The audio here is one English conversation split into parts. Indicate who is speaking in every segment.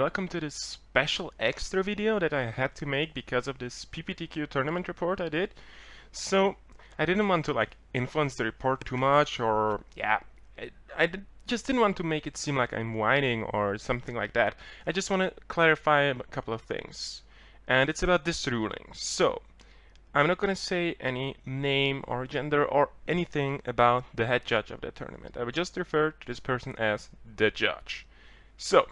Speaker 1: welcome to this special extra video that I had to make because of this PPTQ tournament report I did. So I didn't want to influence the report too much, or just didn't want to make it seem like I'm whining or something like that. I just want to clarify a couple of things, and it's about this ruling. So I'm not going to say any name or gender or anything about the head judge of the tournament. I would just refer to this person as the judge. So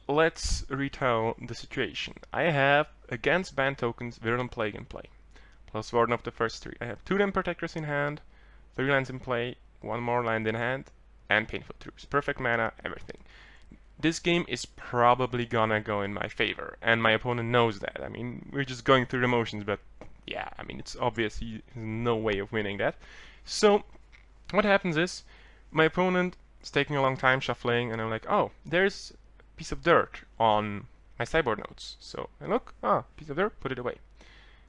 Speaker 1: let's retell the situation. I have against banned tokens Virulent Plague in play, plus Warden of the first three. I have 2 Land Protectors in hand, 3 lands in play, 1 more land in hand, and Painful Truths. Perfect mana, everything. This game is probably gonna go in my favor, and my opponent knows that. I mean, we're just going through the motions, but yeah, I mean, it's obvious he has no way of winning that. So what happens is, my opponent is taking a long time shuffling, and I'm like, oh, there's piece of dirt on my sideboard notes. So I look, piece of dirt, put it away.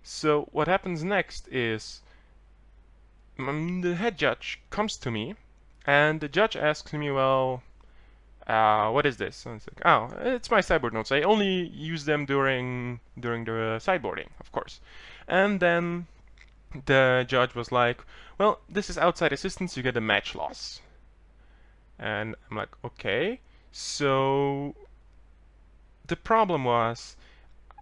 Speaker 1: So what happens next is the head judge comes to me, and the judge asks me, well, what is this? And it's like, oh, it's my sideboard notes. I only use them during the sideboarding, of course. And then the judge was like, well, this is outside assistance, you get a match loss. And I'm like, okay. So the problem was,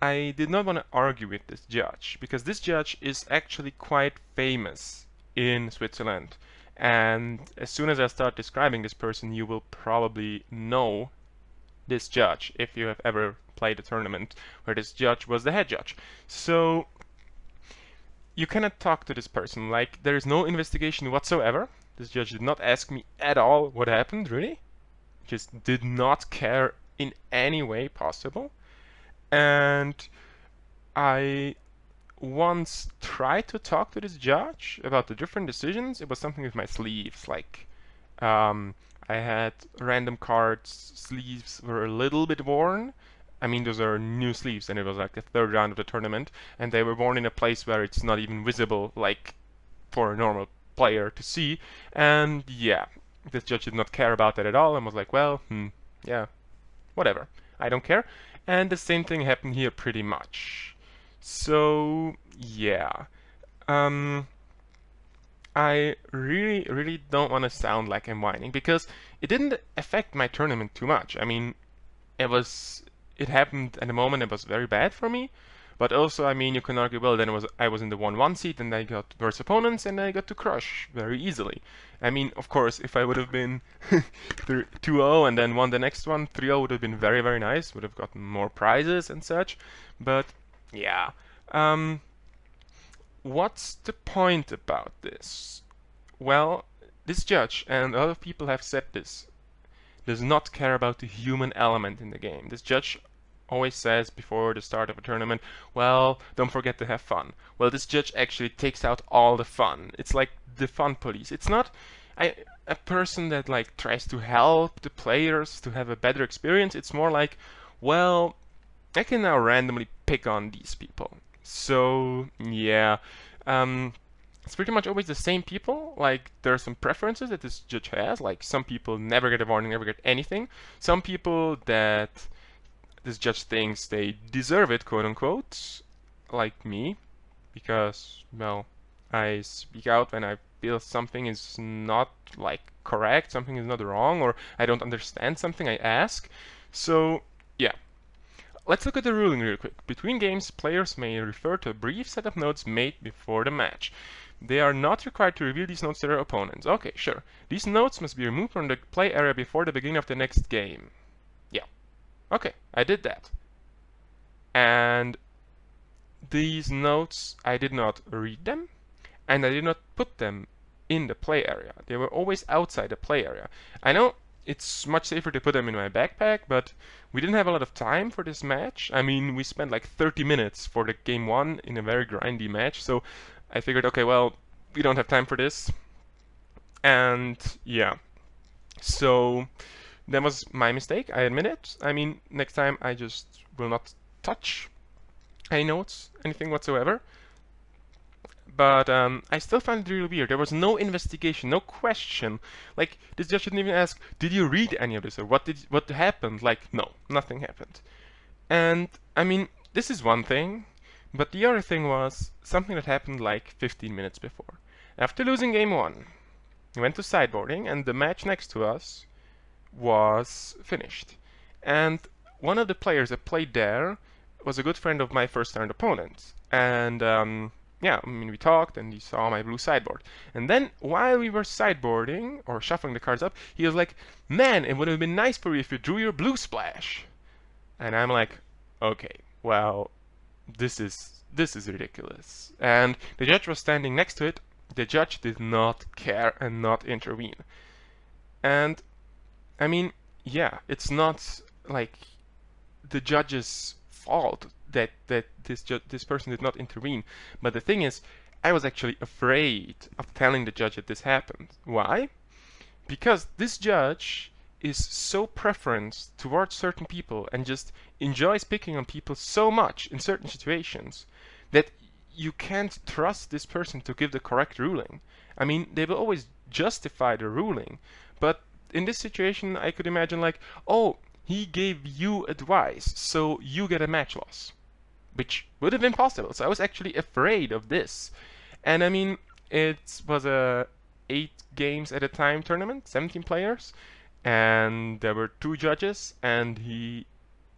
Speaker 1: I did not want to argue with this judge, because this judge is actually quite famous in Switzerland. And as soon as I start describing this person, you will probably know this judge if you have ever played a tournament where this judge was the head judge. So you cannot talk to this person. Like, there is no investigation whatsoever. This judge did not ask me at all what happened, really. Just did not care in any way possible. And I once tried to talk to this judge about the different decisions. It was something with my sleeves, like I had random cards, sleeves were a little bit worn. I mean, those are new sleeves, and it was like the 3rd round of the tournament, and they were worn in a place where it's not even visible, like for a normal player to see. And yeah, this judge did not care about that at all, and was like, well, yeah, whatever, I don't care. And the same thing happened here pretty much. So yeah, I really don't want to sound like I'm whining, because it didn't affect my tournament too much. I mean, it happened at a moment it was very bad for me, but also, I mean, you can argue, well, then I was in the 1-1 seat, and I got worse opponents, and I got to crush very easily. I mean, of course, if I would have been 2-0 and then won the next one, 3-0 would have been very nice, would have gotten more prizes and such, but yeah. What's the point about this? Well, this judge, and a lot of people have said this, does not care about the human element in the game. This judge always says before the start of a tournament, well, don't forget to have fun. Well, this judge actually takes out all the fun. It's like the fun police. It's not a person that tries to help the players to have a better experience. It's more like, well, I can now randomly pick on these people. So yeah, it's pretty much always the same people. Like, there are some preferences that this judge has. Like, some people never get a warning, never get anything. Some people that this judge thinks they deserve it, quote unquote, like me, because, well, I speak out when I feel something is not correct, something is not wrong, or I don't understand something, I ask. So yeah. Let's look at the ruling real quick. Between games, players may refer to a brief set of notes made before the match. They are not required to reveal these notes to their opponents. Okay, sure. These notes must be removed from the play area before the beginning of the next game. Yeah. Okay, I did that. And these notes, I did not read them, and I did not put them in the play area. They were always outside the play area. I know it's much safer to put them in my backpack, but we didn't have a lot of time for this match. I mean, we spent like 30 minutes for the game 1 in a very grindy match, so I figured, okay, well, we don't have time for this. And yeah, so that was my mistake, I admit it. I mean, next time I just will not touch any notes, anything whatsoever. But I still find it really weird. There was no investigation, no question. Like, this judge didn't even ask, did you read any of this, or what happened? Like, no, nothing happened. And I mean, this is one thing, but the other thing was something that happened like 15 minutes before. After losing game one, we went to sideboarding, and the match next to us was finished. And one of the players that played there was a good friend of my first turned opponent. And yeah, I mean, we talked, and he saw my blue sideboard. And then, while we were sideboarding, or shuffling the cards up, he was like, man, it would have been nice for you if you drew your blue splash. And I'm like, okay, well, this is ridiculous. And the judge was standing next to it. The judge did not care and not intervene. And I mean, yeah, it's not like the judge's fault that this person did not intervene. But the thing is, I was actually afraid of telling the judge that this happened. Why? Because this judge is so preferenced towards certain people and just enjoys picking on people so much in certain situations that you can't trust this person to give the correct ruling. I mean, they will always justify the ruling, but in this situation, I could imagine like, oh, he gave you advice, so you get a match loss, which would have been possible. So I was actually afraid of this. And I mean, it was a 8 games at a time tournament, 17 players, and there were 2 judges, and he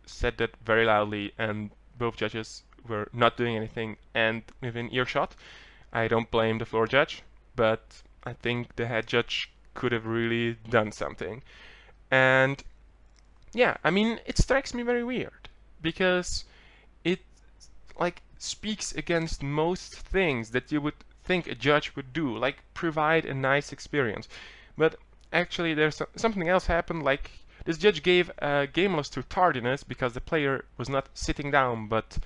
Speaker 1: said that very loudly, and both judges were not doing anything and within earshot. I don't blame the floor judge, but I think the head judge could have really done something. And yeah, I mean, it strikes me very weird because it like speaks against most things that you would think a judge would do, like provide a nice experience. But actually, there's something else happened. Like, this judge gave a game loss to tardiness because the player was not sitting down, but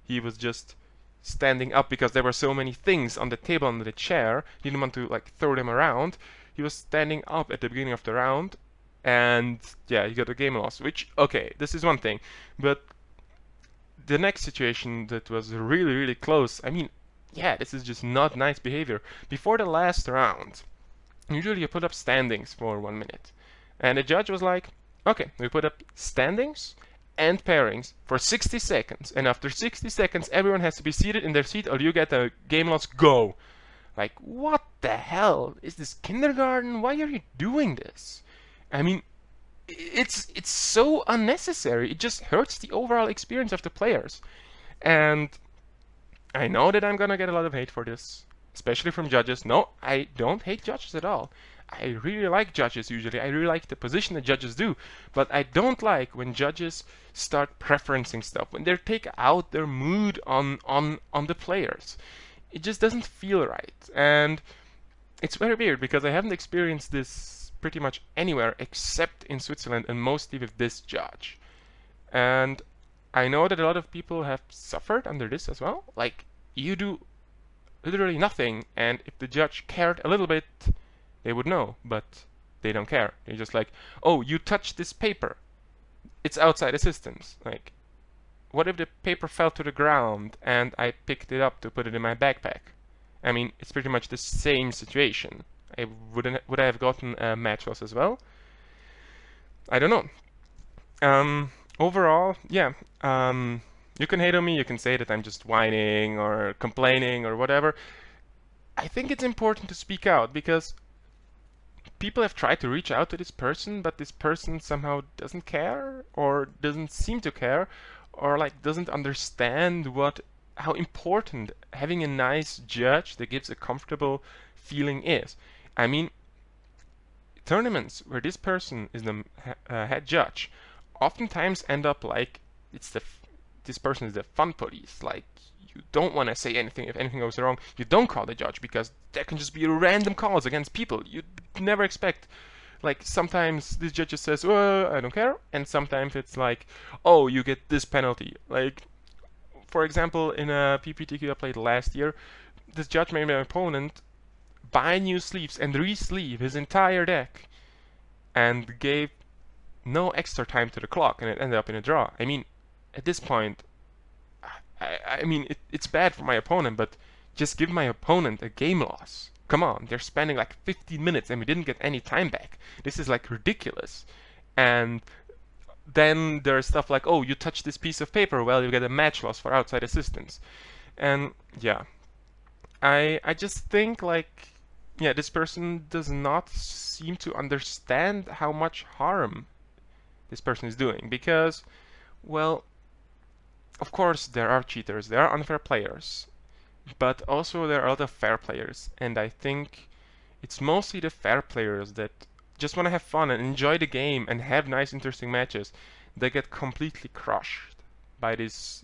Speaker 1: he was just standing up because there were so many things on the table under the chair. He didn't want to like throw them around. He was standing up at the beginning of the round, and yeah, he got a game loss. Which, okay, this is one thing, but the next situation that was really, really close. I mean, yeah, this is just not nice behavior. Before the last round, usually you put up standings for 1 minute. And the judge was like, okay, we put up standings and pairings for 60 seconds. And after 60 seconds, everyone has to be seated in their seat or you get a game loss, go. Like, what the hell? Is this kindergarten? Why are you doing this? I mean, it's so unnecessary. It just hurts the overall experience of the players. And I know that I'm gonna get a lot of hate for this, especially from judges. No, I don't hate judges at all. I really like judges usually. I really like the position that judges do. But I don't like when judges start preferencing stuff, when they take out their mood on the players. It just doesn't feel right. And it's very weird because I haven't experienced this pretty much anywhere except in Switzerland, and mostly with this judge. And I know that a lot of people have suffered under this as well. Like, you do literally nothing, and if the judge cared a little bit, they would know, but they don't care. They're just like, oh, you touched this paper. It's outside the systems. Like, what if the paper fell to the ground and I picked it up to put it in my backpack? I mean, it's pretty much the same situation. Would I have gotten a match loss as well? I don't know. Overall, yeah. You can hate on me, you can say that I'm just whining or complaining or whatever. I think it's important to speak out because people have tried to reach out to this person, but this person somehow doesn't care or doesn't seem to care or like doesn't understand how important having a nice judge that gives a comfortable feeling is. I mean, tournaments where this person is the head judge oftentimes end up like this person is the fun police. Like, you don't want to say anything if anything goes wrong. You don't call the judge because there can just be random calls against people you never expect. Like, sometimes this judge just says, "Oh, I don't care," and sometimes it's like, "Oh, you get this penalty." Like, for example, in a PPTQ I played last year, this judge made my opponent buy new sleeves and re-sleeve his entire deck, and gave no extra time to the clock, and it ended up in a draw. I mean, at this point, I mean, it's bad for my opponent, but just give my opponent a game loss. Come on, they're spending like 15 minutes and we didn't get any time back. This is like ridiculous. And then there's stuff like, oh, you touch this piece of paper, well, you get a match loss for outside assistance. And yeah, I just think like, yeah, this person does not seem to understand how much harm this person is doing, because, well, of course there are cheaters, there are unfair players, but also there are a lot of fair players, and I think it's mostly the fair players that just want to have fun and enjoy the game and have nice interesting matches. They get completely crushed by these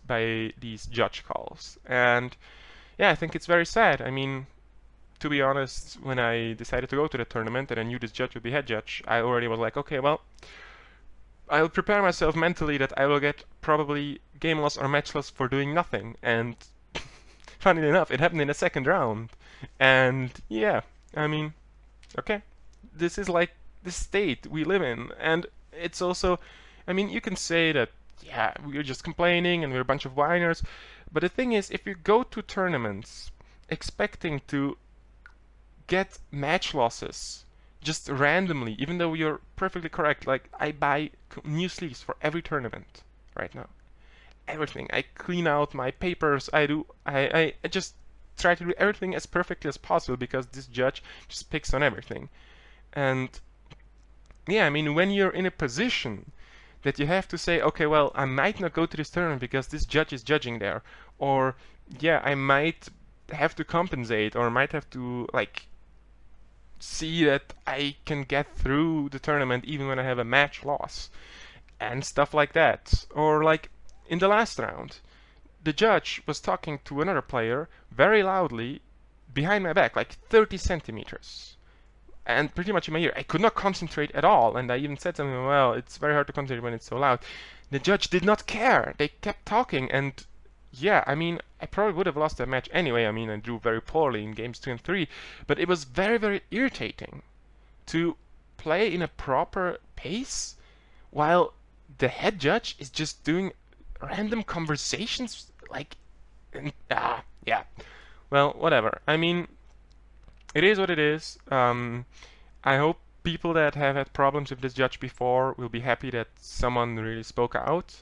Speaker 1: judge calls. And yeah, I think it's very sad. I mean, to be honest, when I decided to go to the tournament and I knew this judge would be head judge, I already was like, okay, well, I'll prepare myself mentally that I will get probably game loss or match loss for doing nothing. And funnily enough, it happened in the second round. And yeah, I mean, okay, this is like the state we live in. And it's also, I mean, you can say that, yeah, we're just complaining and we're a bunch of whiners. But the thing is, if you go to tournaments expecting to get match losses just randomly, even though you're perfectly correct, like I buy new sleeves for every tournament right now. Everything. I clean out my papers. I just try to do everything as perfectly as possible because this judge just picks on everything. And yeah, I mean, when you're in a position that you have to say, okay, well, I might not go to this tournament because this judge is judging there, or yeah, I might have to compensate, or might have to like see that I can get through the tournament even when I have a match loss and stuff like that. Or like in the last round, the judge was talking to another player very loudly behind my back, like 30 centimeters. And pretty much in my ear. I could not concentrate at all, and I even said something, well, it's very hard to concentrate when it's so loud. The judge did not care. They kept talking, and yeah, I mean, I probably would have lost that match anyway. I mean, I drew very poorly in games 2 and 3, but it was very, very irritating to play in a proper pace while the head judge is just doing random conversations, like, yeah. Well, whatever. I mean, it is what it is. I hope people that have had problems with this judge before will be happy that someone really spoke out.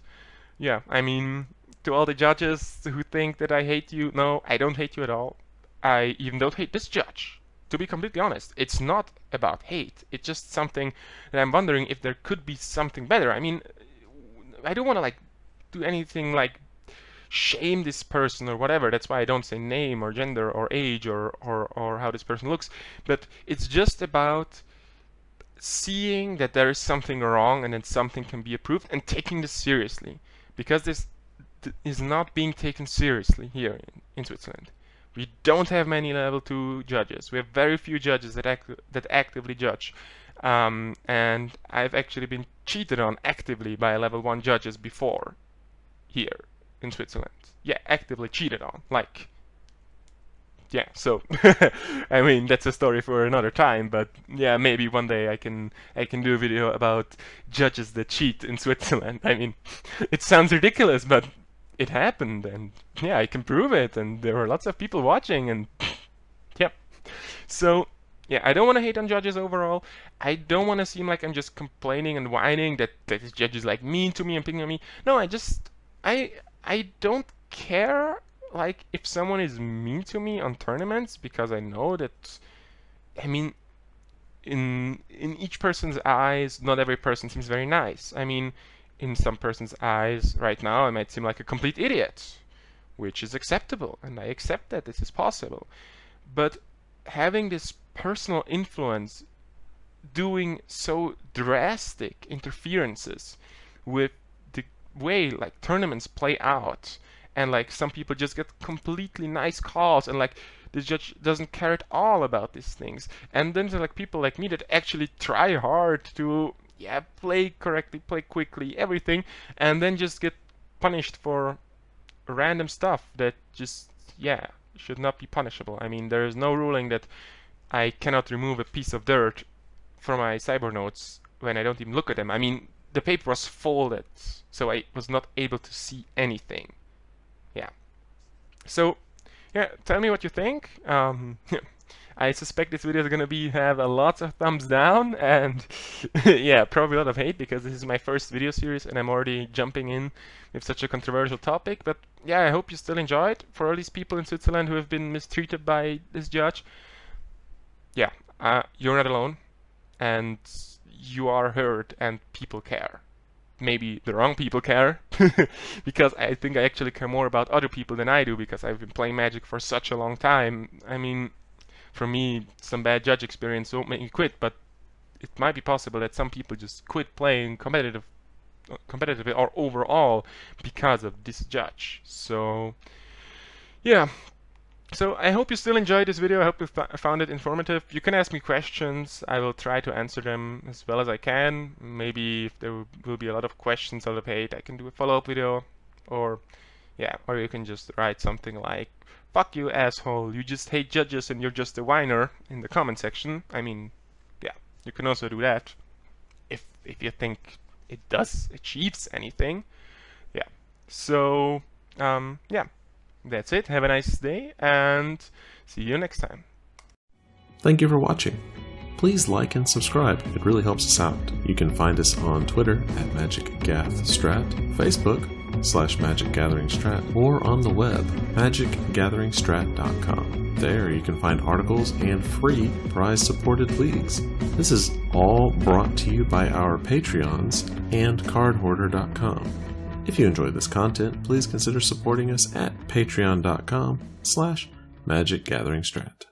Speaker 1: Yeah, I mean, to all the judges who think that I hate you, no, I don't hate you at all. I even don't hate this judge. To be completely honest, it's not about hate. It's just something that I'm wondering if there could be something better. I mean, I don't want to like do anything like shame this person or whatever. That's why I don't say name or gender or age or how this person looks. But it's just about seeing that there is something wrong and that something can be improved and taking this seriously. Because this is not being taken seriously here in Switzerland. We don't have many level 2 judges. We have very few judges that actively judge. And I've actually been cheated on actively by level 1 judges before here in Switzerland. Yeah, actively cheated on. Like, yeah, so I mean, that's a story for another time, but yeah, maybe one day I can do a video about judges that cheat in Switzerland. I mean, it sounds ridiculous, but it happened, and yeah, I can prove it, and there were lots of people watching, and yeah. So yeah, I don't want to hate on judges overall. I don't want to seem like I'm just complaining and whining that this judge is like mean to me and picking on me. No, I don't care like if someone is mean to me on tournaments, because I know that, I mean, in each person's eyes, not every person seems very nice. I mean, in some person's eyes right now, I might seem like a complete idiot, which is acceptable, and I accept that this is possible. But having this personal influence, doing so drastic interferences with the way like tournaments play out, and like some people just get completely nice calls, and like the judge doesn't care at all about these things, and then there's like people like me that actually try hard to play correctly, play quickly, everything, and then just get punished for random stuff that just should not be punishable. I mean, there is no ruling that I cannot remove a piece of dirt from my cyber notes when I don't even look at them. I mean, the paper was folded, so I was not able to see anything. Yeah. So, yeah, tell me what you think. I suspect this video is gonna have a lots of thumbs down and yeah, probably a lot of hate because this is my first video series and I'm already jumping in with such a controversial topic. But yeah, I hope you still enjoy it. For all these people in Switzerland who have been mistreated by this judge, yeah, you're not alone, and you are heard, and people care. Maybe the wrong people care, because I think I actually care more about other people than I do because I've been playing Magic for such a long time. I mean, for me, some bad judge experience won't make me quit, but it might be possible that some people just quit playing competitive or overall because of this judge. So yeah, so I hope you still enjoyed this video. I hope you found it informative. You can ask me questions. I will try to answer them as well as I can. Maybe if there will be a lot of questions, a lot of hate, I can do a follow-up video. Or yeah, or you can just write something like, "Fuck you, asshole, you just hate judges and you're just a whiner," in the comment section. I mean, yeah, you can also do that if you think it achieves anything. Yeah. So yeah. That's it. Have a nice day and see you next time.
Speaker 2: Thank you for watching. Please like and subscribe. It really helps us out. You can find us on Twitter at MagicGathStrat, Facebook /MagicGatheringStrat, or on the web, magicgatheringstrat.com. There you can find articles and free prize-supported leagues. This is all brought to you by our Patreons and cardhoarder.com. If you enjoyed this content, please consider supporting us at patreon.com/magicgatheringstrat.